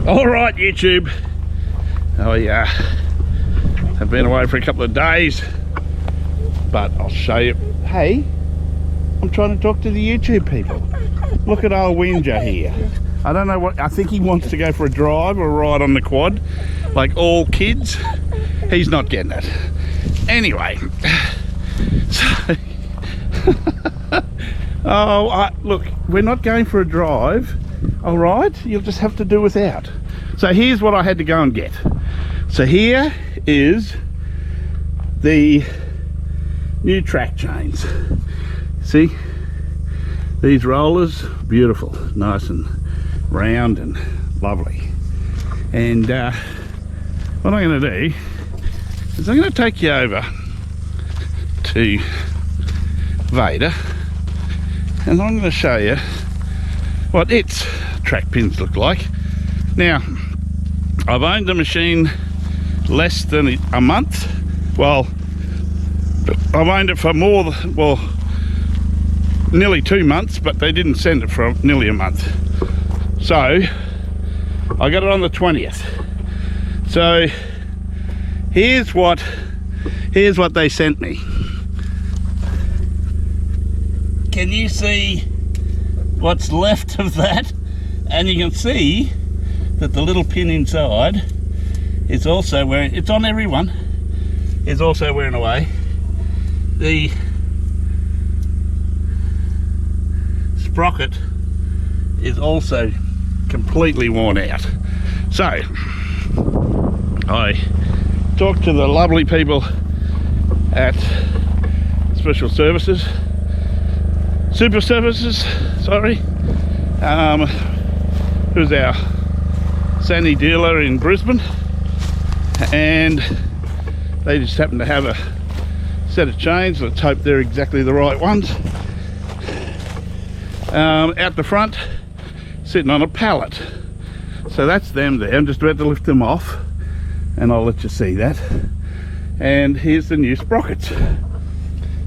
All right, YouTube. I've been away for a couple of days, but I'll show you. Hey, I'm trying to talk to the YouTube people. Look at old Winger here. I don't know what, I think he wants to go for a drive or a ride on the quad, like all kids. He's not getting it. Anyway, so, look, we're not going for a drive, all right? You'll just have to do without. So here's what I had to go and get. So here is the new track chains. See? These rollers, beautiful, nice and round and lovely. And what I'm going to do is I'm going to take you over to Vader, and I'm going to show you what its track pins look like. Now, I've owned the machine less than a month. Well, I've owned it for more than, well, nearly 2 months, but they didn't send it for nearly a month. So I got it on the 20th. So here's what they sent me. Can you see what's left of that? And you can see that the little pin inside is also wearing, it's on everyone, is also wearing away. The sprocket is also completely worn out. So I talked to the lovely people at Special Services, Super Services, sorry, who's our Sandy dealer in Brisbane, and they just happen to have a set of chains. Let's hope they're exactly the right ones. Out the front, sitting on a pallet. So that's them there. I'm just about to lift them off and I'll let you see that. And here's the new sprockets.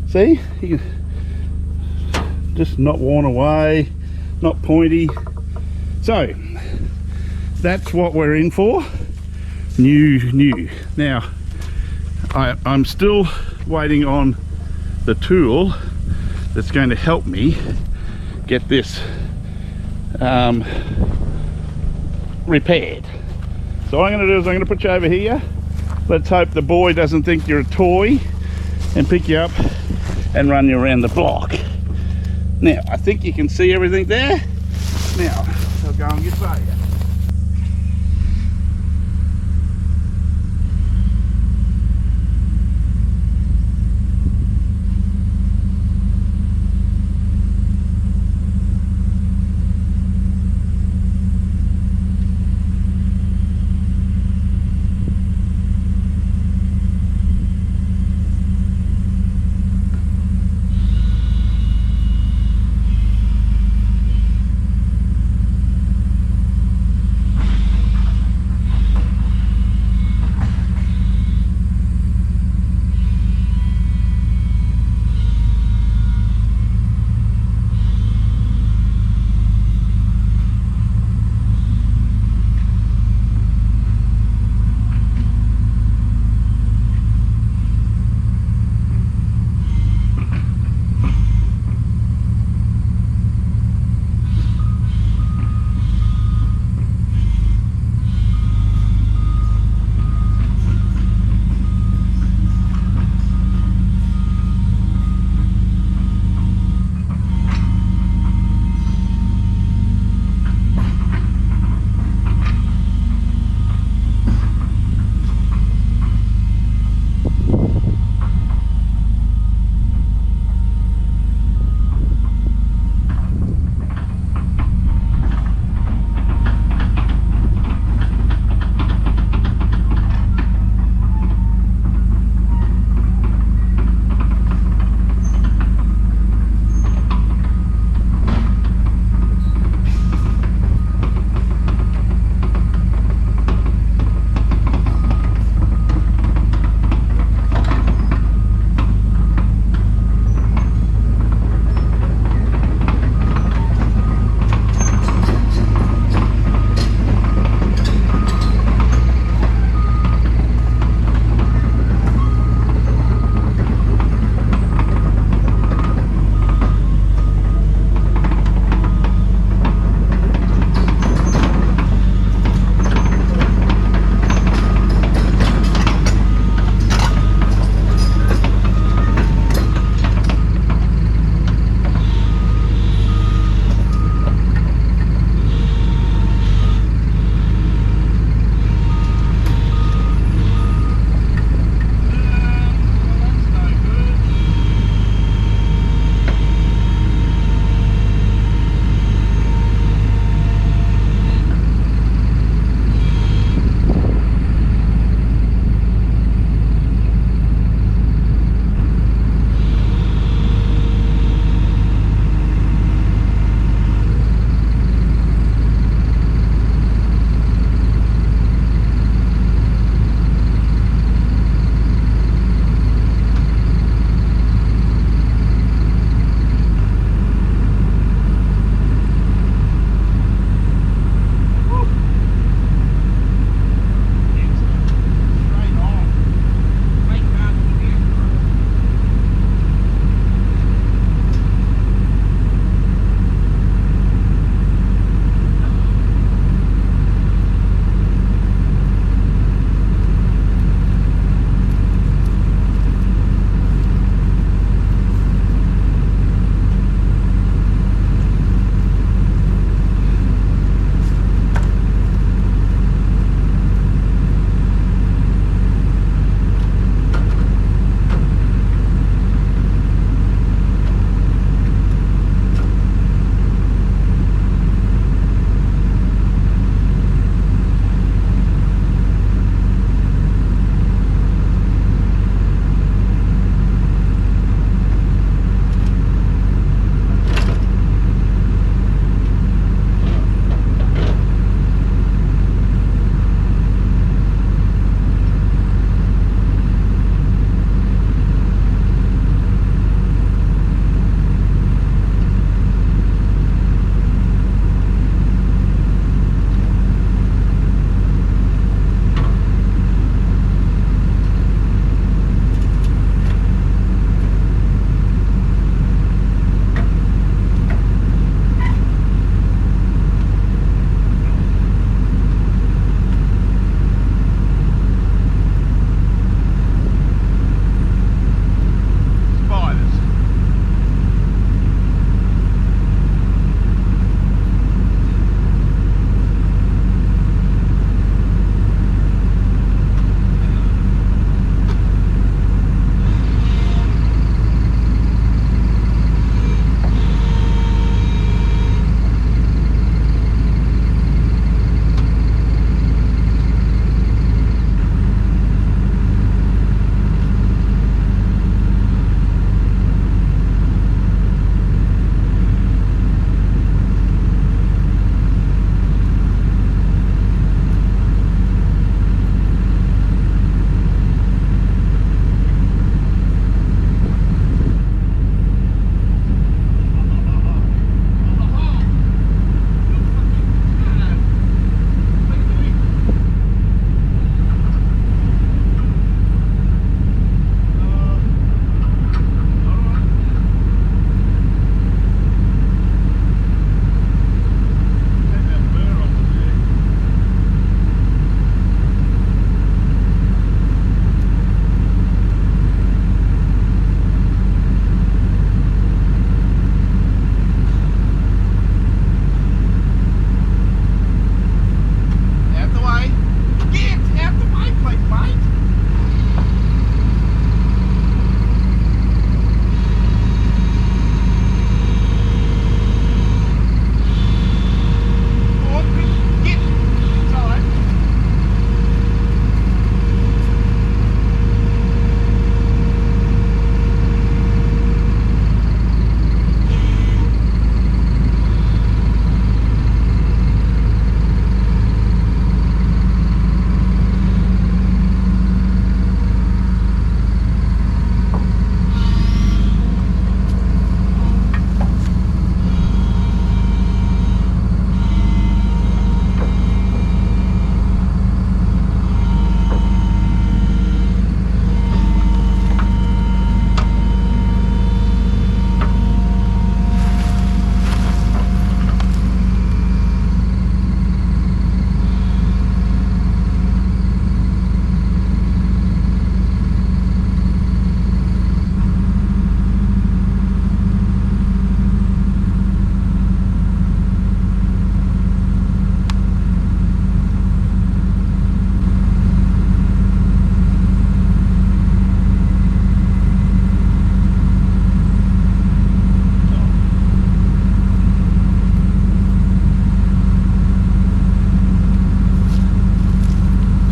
See, you can, just not worn away, not pointy. So that's what we're in for. New. Now I'm still waiting on the tool that's going to help me get this repaired. So what I'm going to do is I'm going to put you over here. Let's hope the boy doesn't think you're a toy and pick you up and run you around the block. Now I think you can see everything there. Now I'll go and get Vader.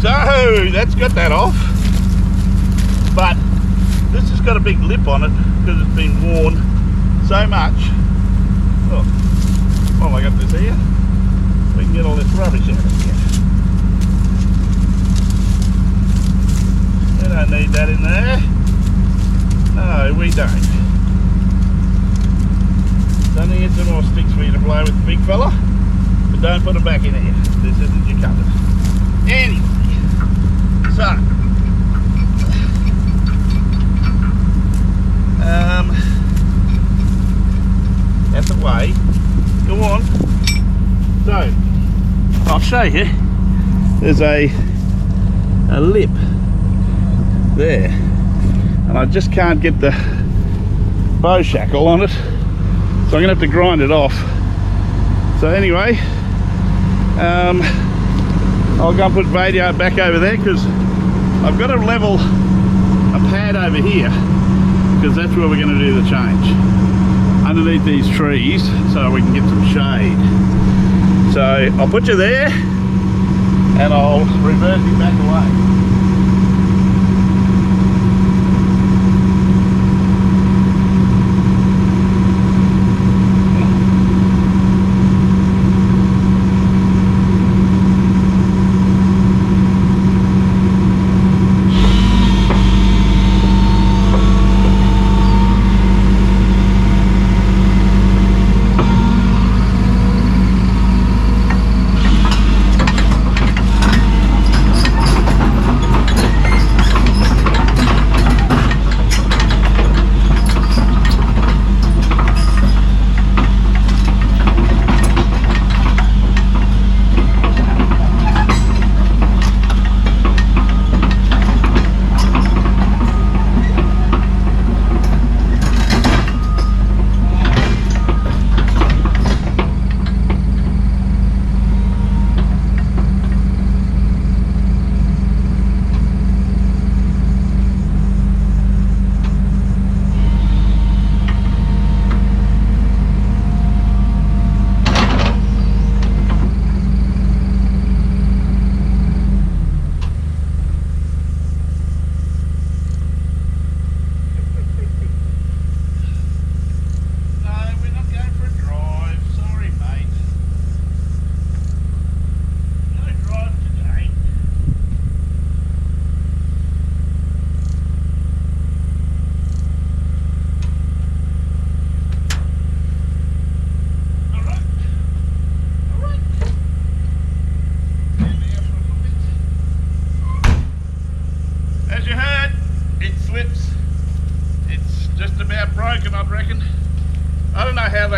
So that's got that off, but this has got a big lip on it because it's been worn so much. Oh, well, I got this here. We can get all this rubbish out of here. We don't need that in there. No, we don't. Don't need some more sticks for you to blow with, big fella, but don't put them back in here. This isn't your cupboard. Anyway, so that's the way. Go on. So I'll show you. There's a lip there, and I just can't get the bow shackle on it, so I'm gonna have to grind it off. So anyway, I'll go and put radio back over there because I've got to level a pad over here because that's where we're going to do the change, underneath these trees, so we can get some shade. So I'll put you there and I'll reverse it back away.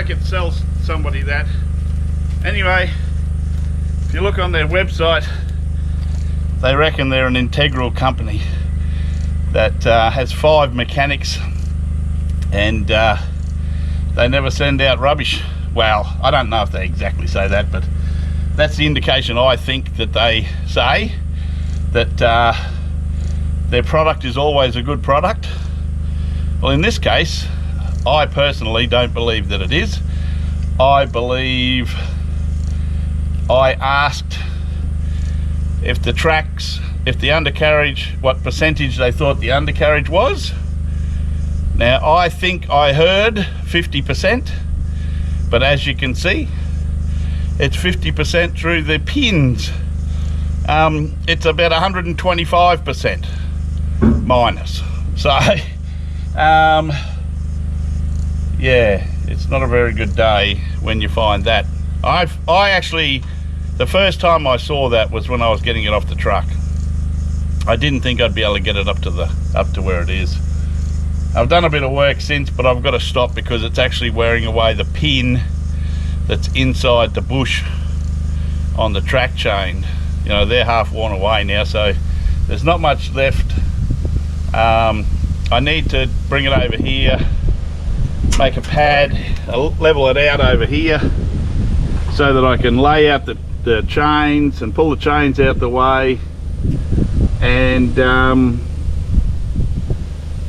Could sell somebody that. Anyway, if you look on their website, they reckon they're an integral company that has 5 mechanics, and they never send out rubbish. Well, I don't know if they exactly say that, but that's the indication I think that they say, that their product is always a good product. Well, in this case, I personally don't believe that it is. I believe I asked if the tracks, if the undercarriage, what percentage they thought the undercarriage was. Now, I think I heard 50%, but as you can see, it's 50% through the pins. It's about 125% minus. So, yeah, it's not a very good day when you find that. I actually, the first time I saw that was when I was getting it off the truck. I didn't think I'd be able to get it up to where it is. I've done a bit of work since, but I've got to stop because it's actually wearing away the pin that's inside the bush on the track chain. You know, they're half worn away now, so there's not much left. I need to bring it over here, make a pad, level it out over here so that I can lay out the chains and pull the chains out the way, and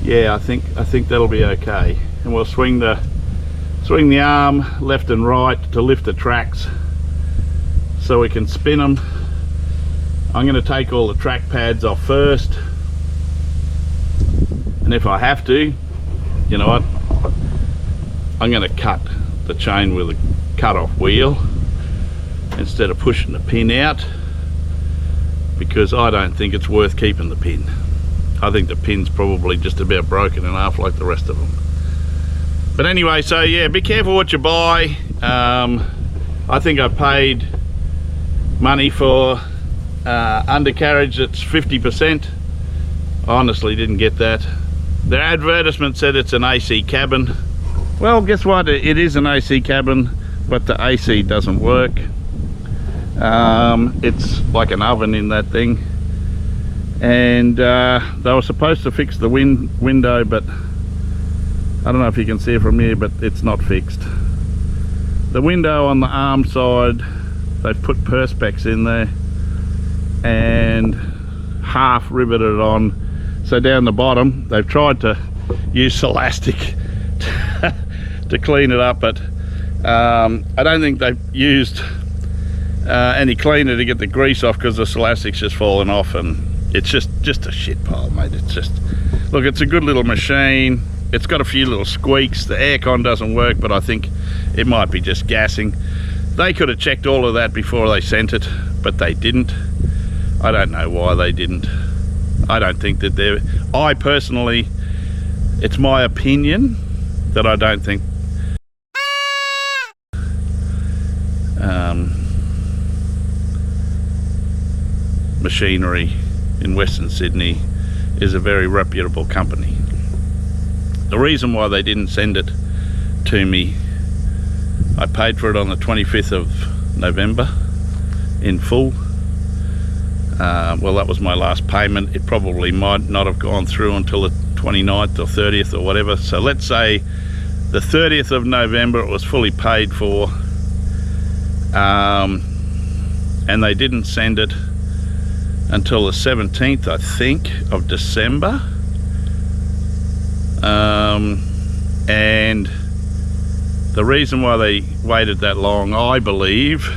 yeah, I think that'll be okay. And we'll swing the arm left and right to lift the tracks so we can spin them I'm going to take all the track pads off first, and if I have to, you know what, I'm going to cut the chain with a cut-off wheel instead of pushing the pin out, because I don't think it's worth keeping the pin. I think the pin's probably just about broken in half like the rest of them. But anyway, so yeah, be careful what you buy. I think I paid money for undercarriage that's 50%. I honestly didn't get that. Their advertisement said it's an AC cabin. Well, guess what? It is an AC cabin, but the AC doesn't work. It's like an oven in that thing. And they were supposed to fix the window, but I don't know if you can see it from here, but it's not fixed. The window on the arm side, they've put perspex in there and half riveted on. So down the bottom, they've tried to use elastic to clean it up, but I don't think they've used any cleaner to get the grease off, because the elastic's just fallen off, and it's just a shit pile, mate. It's just, look, it's a good little machine. It's got a few little squeaks. The aircon doesn't work, but I think it might be just gassing. They could have checked all of that before they sent it, but they didn't. I don't know why they didn't. I don't think that they're, I personally, it's my opinion that I don't think machinery in Western Sydney is a very reputable company. The reason why they didn't send it to me, I paid for it on the 25th of November in full. Well, that was my last payment. It probably might not have gone through until the 29th or 30th or whatever. So let's say the 30th of November it was fully paid for, and they didn't send it until the 17th, I think, of December. And the reason why they waited that long, I believe,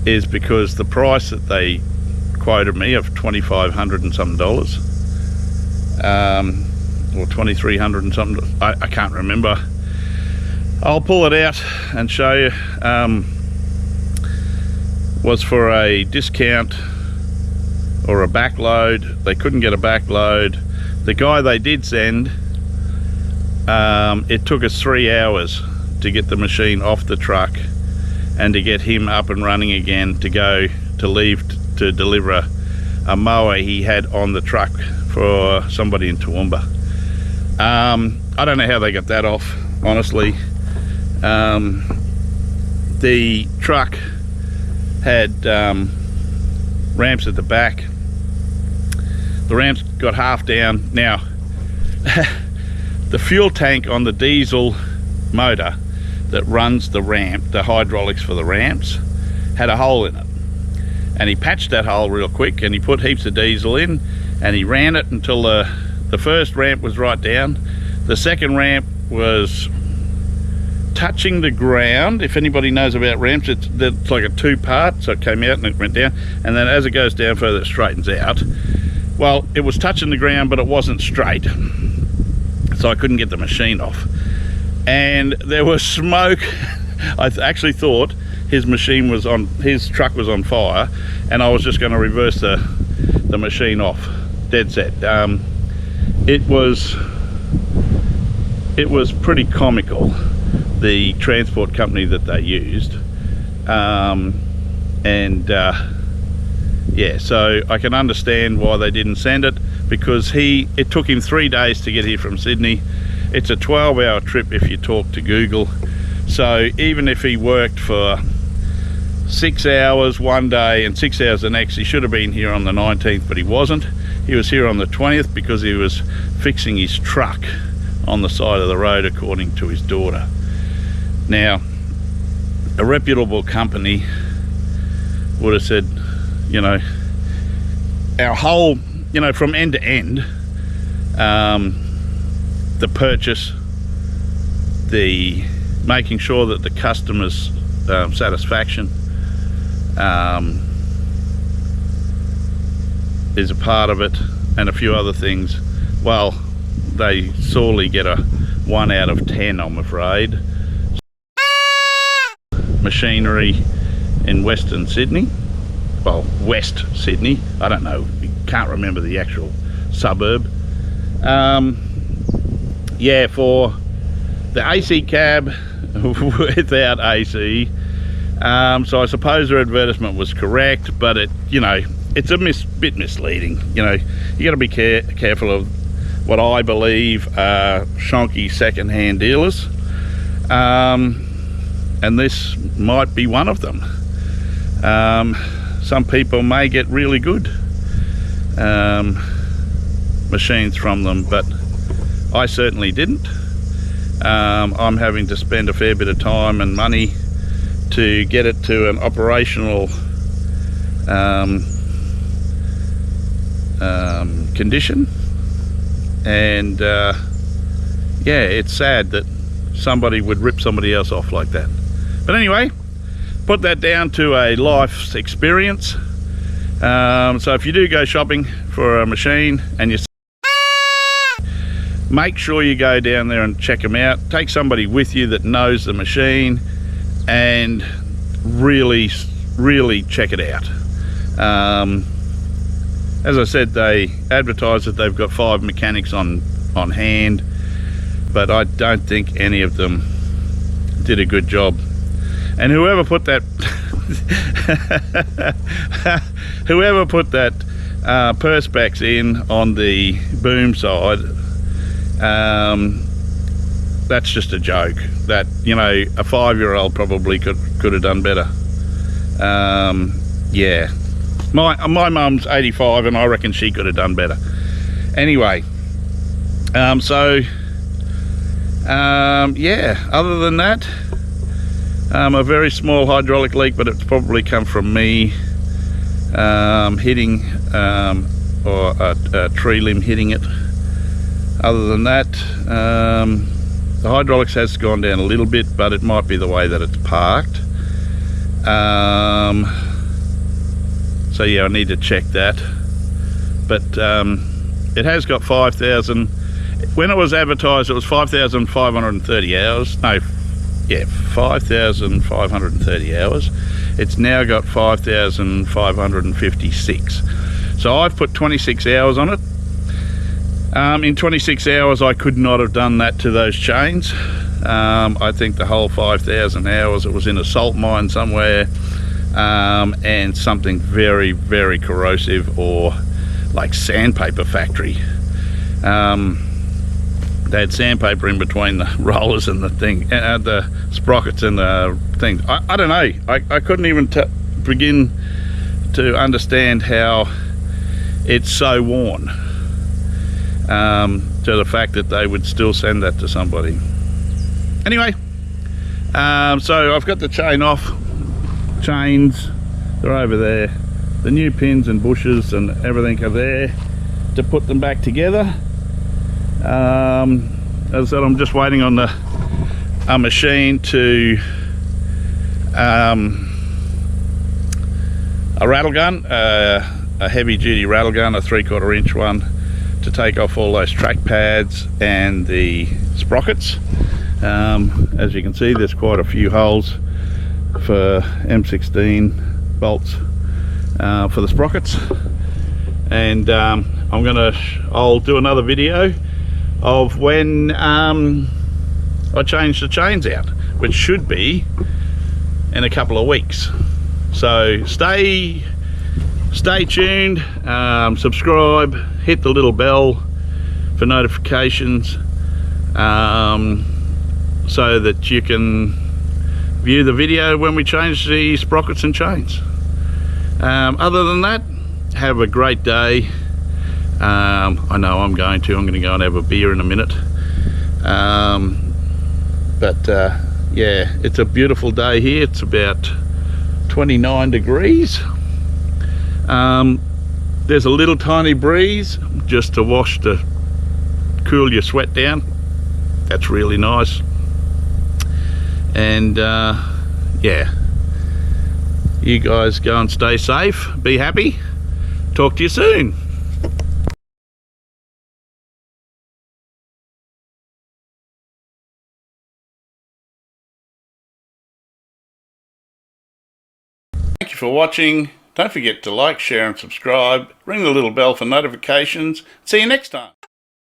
is because the price that they quoted me of $2,500 and something dollars, or $2,300 and something, I can't remember. I'll pull it out and show you. Was for a discount or a backload. They couldn't get a backload. The guy they did send, it took us 3 hours to get the machine off the truck and to get him up and running again to go to leave to deliver a mower he had on the truck for somebody in Toowoomba. I don't know how they got that off, honestly. The truck had ramps at the back. The ramps got half down. Now the fuel tank on the diesel motor that runs the ramp, the hydraulics for the ramps, had a hole in it, and he patched that hole real quick, and he put heaps of diesel in, and he ran it until the first ramp was right down. The second ramp was touching the ground. If anybody knows about ramps, it's like a two-part, so it came out and it went down, and then as it goes down further it straightens out. Well, it was touching the ground, but it wasn't straight, so I couldn't get the machine off, and there was smoke. I actually thought his machine was on, his truck was on fire, and I was just going to reverse the machine off, dead set. It was pretty comical, the transport company that they used, yeah, so I can understand why they didn't send it, because it took him 3 days to get here from Sydney. It's a 12-hour trip if you talk to Google. So even if he worked for 6 hours one day and 6 hours the next, he should have been here on the 19th, but he wasn't. He was here on the 20th because he was fixing his truck on the side of the road, according to his daughter. Now, a reputable company would have said, you know, our whole, you know, from end to end, the purchase, the making sure that the customer's satisfaction, is a part of it, and a few other things, well, they sorely get a 1 out of 10, I'm afraid. Machinery in Western Sydney, well, West Sydney, I don't know, can't remember the actual suburb. Yeah, for the AC cab without AC. So I suppose their advertisement was correct, but it, you know, it's a bit misleading. You know, you got to be careful of what I believe are shonky second-hand dealers, and this might be one of them. Some people may get really good machines from them, but I certainly didn't. I'm having to spend a fair bit of time and money to get it to an operational condition, and yeah, it's sad that somebody would rip somebody else off like that. But anyway, put that down to a life's experience. So if you do go shopping for a machine and you make sure you go down there and check them out. Take somebody with you that knows the machine and really check it out. As I said, they advertise that they've got 5 mechanics on hand, but I don't think any of them did a good job. And whoever put that perspex in on the boom side, that's just a joke. That, you know, a 5-year-old probably could have done better. Yeah, my mum's 85 and I reckon she could have done better. Anyway, yeah, other than that, a very small hydraulic leak, but it's probably come from me hitting or a tree limb hitting it. Other than that, the hydraulics has gone down a little bit, but it might be the way that it's parked. So yeah, I need to check that. But it has got 5,000. When it was advertised, it was 5,530 hours. No, yeah, 5,530 hours. It's now got 5,556. So I've put 26 hours on it. In 26 hours I could not have done that to those chains. I think the whole 5,000 hours it was in a salt mine somewhere, and something very, very corrosive, or like sandpaper factory. They had sandpaper in between the rollers and the thing, the sprockets and the thing. I don't know, I couldn't even begin to understand how it's so worn, to the fact that they would still send that to somebody. Anyway, so I've got the chain off. Chains, they're over there. The new pins and bushes and everything are there to put them back together. As I said, I'm just waiting on a machine to a rattle gun, a heavy duty rattle gun, a 3/4 inch one, to take off all those track pads and the sprockets. As you can see, there's quite a few holes for M16 bolts for the sprockets, and I'll do another video of when I change the chains out, which should be in a couple of weeks. So stay tuned, subscribe, hit the little bell for notifications, so that you can view the video when we change the sprockets and chains. Other than that, have a great day. I know I'm going to go and have a beer in a minute, but yeah, it's a beautiful day here. It's about 29 degrees. There's a little tiny breeze just to cool your sweat down. That's really nice. And yeah, you guys go and stay safe, be happy, talk to you soon. Thank you for watching. Don't forget to like, share and subscribe. Ring the little bell for notifications. See you next time.